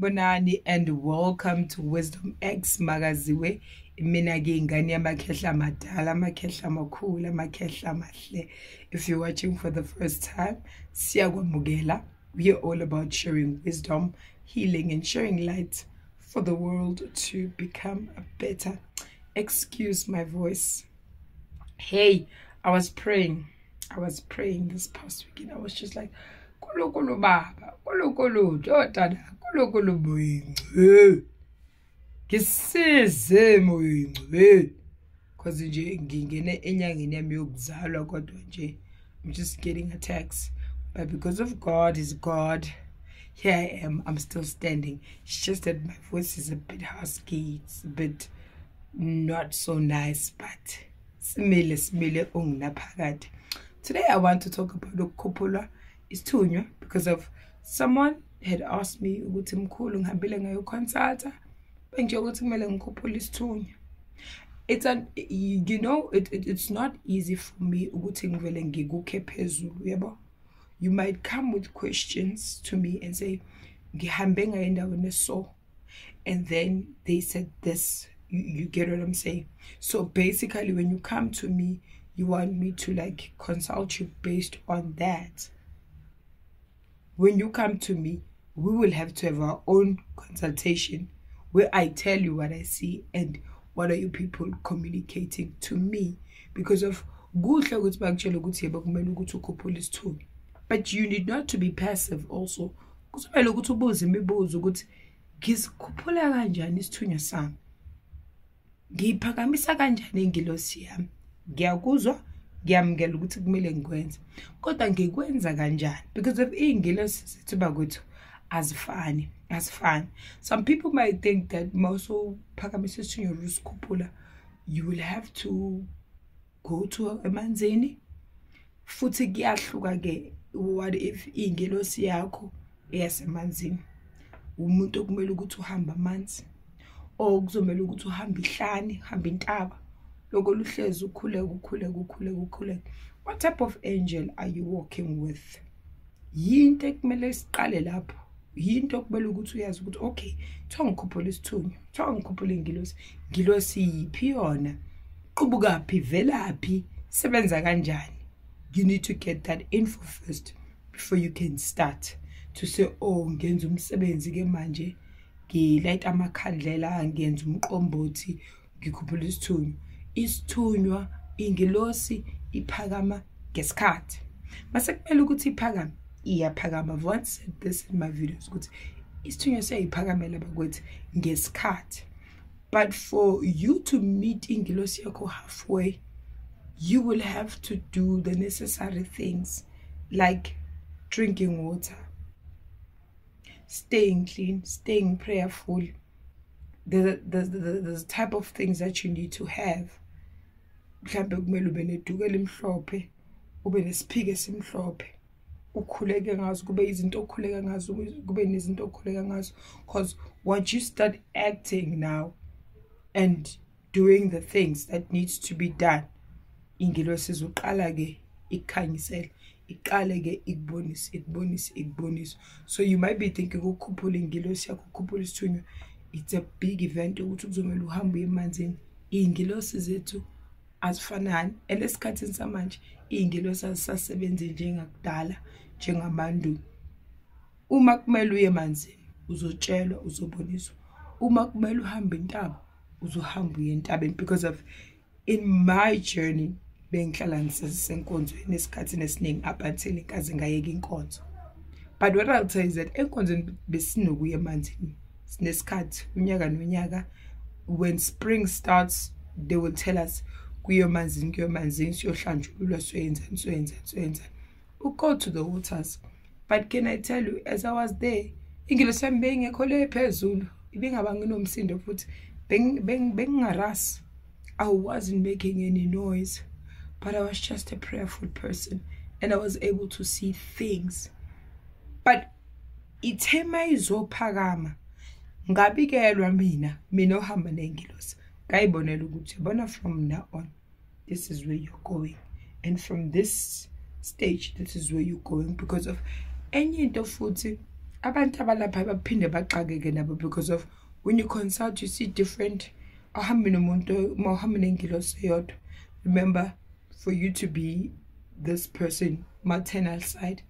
Bonani and welcome to Wisdom X Magaziwe. Mina ke ingane yamakhehla amadala, amakhehla amakhulu, amakhehla amahle. If you're watching for the first time, siyakwamukela. We are all about sharing wisdom, healing and sharing light for the world to become better. Excuse my voice. Hey, I was praying this past weekend. I was just like, kolo baba, kolo dada, kolo moyingwe. Ngisize moyingwe. Cause nje ngingene enyangeni yami yokuzalwa kodwa nje I'm just getting attacks. But because of God is God, here I am. I'm still standing. It's just that my voice is a bit husky. It's a bit not so nice, but simile ungunaphakade. Today I want to talk about Ukuphakamisa Isithunywa because of someone had asked me ukuthi mkhulu ngihambile ngayoconsulta benje ukuthi kumele ngikhuphule isithunywa. It's not easy for me ukuthi ngivele ngikukhe phezulu, yabo. You might come with questions to me and say ngihambe ngayendaweni so, and then they said this. You get what I'm saying? So basically when you come to me, you want me to like consult you based on that. When you come to me, we will have to have our own consultation where I tell you what I see and what are you people communicating to me. Because of but you need not to be passive also. Ngiphakamisa kanjani ingilosi yami? Ngiyakuzwa, ngiyamukela ukuthi kumele ngikwenze. Kodwa ngikwenza kanjani? Because of ingilosi zethu bakwethu azifani. Some people might think that mawuso phakamisa isithunywa usikhuphula, you will have to go to emanzini. Futhi kuyahluka ke, what if ingilosi yakho eyasemanzini? Umuntu okumele ukuthi uhamba amanzi. Or kuzomela ukuthi uhamba ihlane, uhamba intaba. Lokho luhlezi ukhule. What type of angel are you walking with? Yinto ekumele siqale lapho. Yinto okumele ukuthi uyazi ukuthi okay, kuthiwa ngikhuphula isithunywa, kuthiwa ngikhuphula ingilosi. Ngilosi yiphi yona? Qubukaphi, velaphi, sebenza kanjani? You need to get that info first before you can start to say, oh, ngenza umsebenzi ke manje. Ngilayita amakhandlela, ngenza umqombothi, ngikhuphula isithunywa. Isithunywa ingilosi iphakama ngesikhathi. Mase kumele ukuthi iphakame, iyaphakama. I've once said this in my videos ukuthi isithunywa siyayiphakamela bakwethu ngesikhathi. But for you to meet ingilosi yakho halfway, you will have to do the necessary things like drinking water, staying clean, staying prayerful. The type of things that you need to have. Mhlambe kumele ube neduku elimhlophe, ube nesiphike esimhlophe. Ukhuleke ngazo, kube izinto okhuleka ngazo, kube nezinto okhuleka ngazo. Because once you start acting now and doing the things that needs to be done, ingilosi izoqala ke ikukhanyisela. Iqale ke ikubonise. So you might be thinking ukukhuphula ingilosi yakho, ukukhuphula isithunywa, it's a big event ukuthi kuzomela uhambe emanzini. Ingilosi zethu azifanani, elesikhathini samanje ingilosi azisasebenzi njengakudala, njengamandulo. Uma kumele uye emanzini, uzotshelwa, uzoboniswa. Uma kumele uhambe intaba, uzohamba uye entabeni. Because of in my journey, bengihlala ngisesenkonzweni esikhathini esiningi up until inkaze ngayeka inkonzo. But what I'll tell you is that enkonzweni besinokuya emanzini sinesikhathi unyaka nonyaka. When spring starts, they will tell us kuyo emanzini siyohlanjululwa soyenza. We go to the waters. But can I tell you, as I was there, ingilosi yami bengekho le phezulu, ibingaba nginomsindo futhi bengingarasi. I wasn't making any noise. But I was just a prayerful person and I was able to see things. But ithema izophakama ngabikelwa mina ohamba nengilosi. Ngayibonela ukuthi bona from now on, this is where you're going. And from this stage, this is where you're going. Because of enye into futhi abantu abalapha baphinde baxakeke nabo because of when you consult you see different. Remember, for you to be this person, maternal side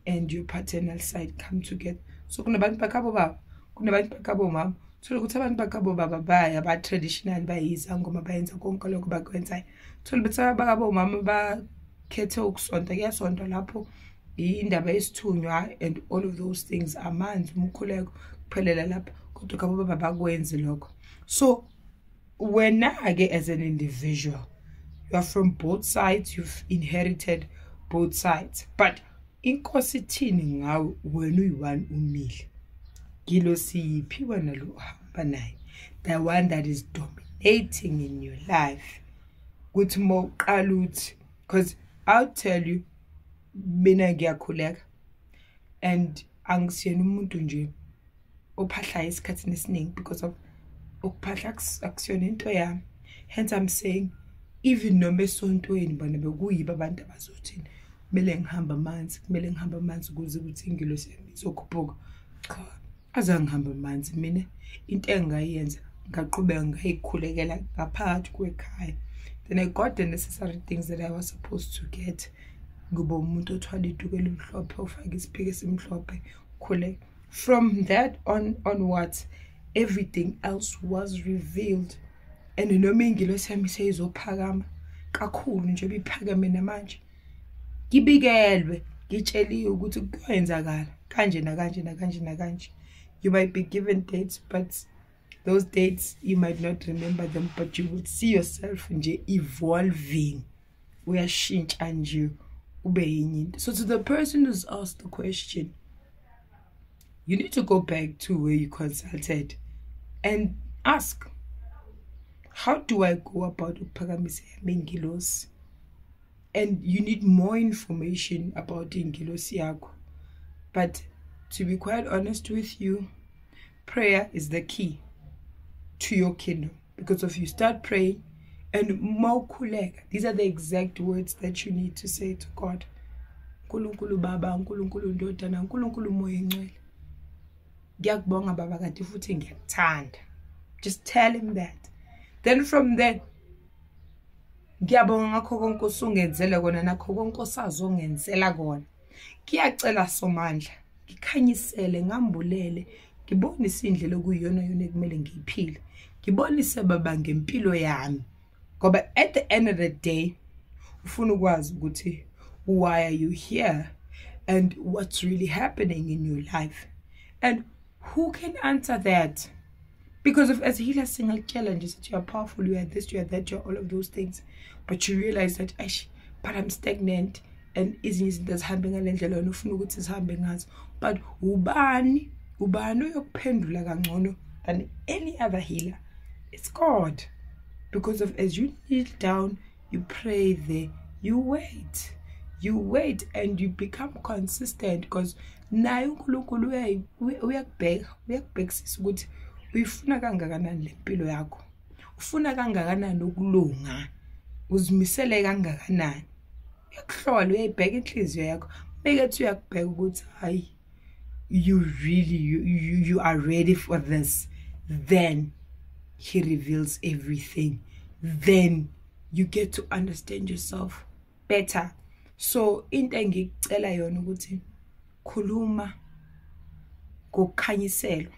and your paternal side come together. So kunabantu bakabo baba, kunabantu bakabo mama. So ukuthi abantu bakabo baba baya ba traditional bayizangoma bayenza konke lokho bakwenzayo. Thola ukuthi bakabo mama bakhethe ukusonta kuyasonta lapho indaba yesithunywa and all of those things amanzi umkhuleko kuphelela lapha kodwa kabo baba bakwenze lokho. So wena ake as an individual, you are from both sides, you've inherited both sides, but inkosi thini ngawe wena uyi-one umile kilo siyiphi wena lo hamba naye, the one that is dominating in your life. Kuthi mawuqala uthi, because I'll tell you mina ngiyakhuleka and angisiyena umuntu nje ophahla isikhathi esiningi because of ukuphahla akusiyona into yami. Hence I'm saying even noma esontweni bona bekuyiba abantu abazothini kumele ngihamba amanzi ukuze ukuthi ingilosi yami izokhuphuka. Cha, azange ngihamba amanzi mina, into engayenza ngaqhubeka ngayikhulekela ngaphakathi kwekhaya. Then I got the necessary things that I was supposed to get. Kuba umuntu othwala iduku elimhlophe ufaka isiphike esimhlophe khuleka. From that onwards everything else was revealed. And noma ingilosi yami seyizophakama kakhulu nje biphakame namanje ngibikelwe ngitsheliwe ukuthi kuyenzakala kanje nakanje. You might be given dates, but those dates you might not remember them, but you would see yourself nje evolving. Uyashintsha nje ube yinye into. So to the person who's asked the question, you need to go back to where you consulted and ask, how do I go about ukuphakamisa ingilosi? And you need more information about ingilosi yakho. But to be quite honest with you, prayer is the key to your kingdom. Because if you start praying and mawukhuleka, these are the exact words that you need to say to God. Nkulunkulu baba, nkulunkulu ndodana, nkulunkulu moya ngcwele. Ngiyakubonga baba kanti futhi ngiyakuthanda. Just tell him that. Then from there, ngiyabonga ngakho konke osungenzela kona nakho konke osazongenzela kona. Ngiyacela somandla, ngikhanyisele ngambulele, ngibonise indlela okuyiyona yona ekumele ngiyiphile. Ngibonise baba ngempilo yami. Ngoba at the end of the day, ufuna ukwazi ukuthi why are you here and what's really happening in your life. And who can answer that? Because of as healers single challenges that you are powerful, you are this, you are that, you are all of those things, but you realize that but I'm stagnant and izinto ezihamba ngalendlela wena ufuna ukuthi sihambe ngazo. But ubani uyokuphendula kangcono than any other healer? It's God. Because of as you kneel down, you pray there, you wait and you become consistent, because naye uNkulunkulu uyakubhekisisa ukuthi uyifuna kangakanani lempilo yakho, ufuna kangakanani ukulunga, uzimisele kangakanani. Uyakuhlola, uyayibheka inhliziyo yakho, bekethi uyakubheka ukuthi hayi you are ready for this. Then he reveals everything. Then you get to understand yourself better. So into engicela yona ukuthi khuluma ngokukhanyisela.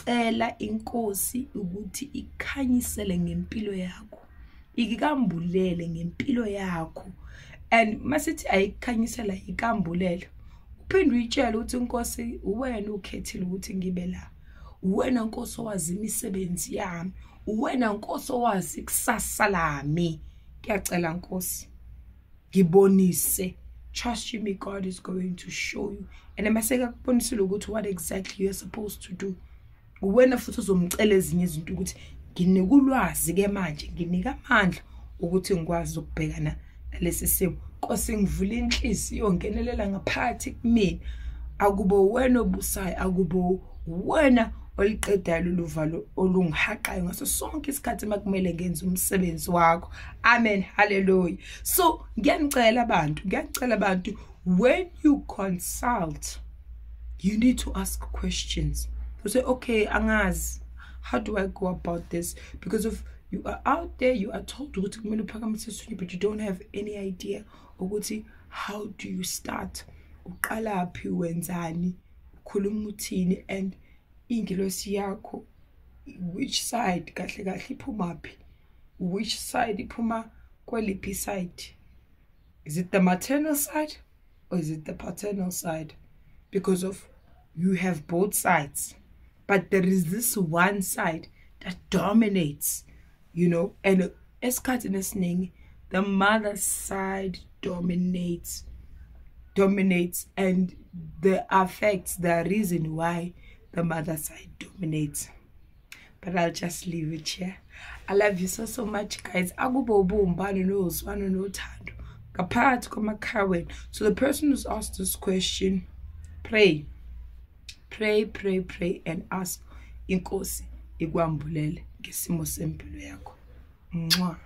Cela inkosi ukuthi ikhanyisele ngempilo yakho, ikambulele ngempilo yakho. And masithi ayikhanyisela ikambulele, uphinde uyitshela ukuthi inkosi wena ukhethile ukuthi ngibe la, wena nkosi owazi imisebenzi yami, wena nkosi owazi ikusasa lami. Ngiyacela nkosi ngibonise. Trust you me, God is going to show you. And emaseka kubonisile ukuthi what exactly you are supposed to do. Wena futhi uzomcela ezinye izinto ukuthi nginika ulwazi ke manje, nginika amandla ukuthi ngikwazi ukubhekana nalesi simo. Nkosi ngivula inhliziyo ngenelela ngaphakathi kumina. Akubo wena obusayo, akubo wena oliqedayo luvalo olungihaqayo ngaso sonke isikhathi makumele ngenze umsebenzi wakho. Amen, hallelujah. So ngiyacela abantu when you consult, you need to ask questions. You say, okay, angazi, how do I go about this? Because if you are out there, you are told Ukuphakamisa Isithunywa, but you don't have any idea ukuthi how do you start? Uqalaphi wenzani? Ukhuluma uthini? And ingilosi yakho, which side kahle kahle iphumaphi? Which side iphuma kweliphi side? Is it the maternal side or is it the paternal side? Because of you have both sides, but there is this one side that dominates, you know, and esikhathini esiningi the mother side dominates, and the affects the reason why the mother side dominates. But I'll just leave it here. I love you so much, guys. So the person who's asked this question, pray, and ask Inkosi ikwambulele ngesimo sempilo yakho. Mwah.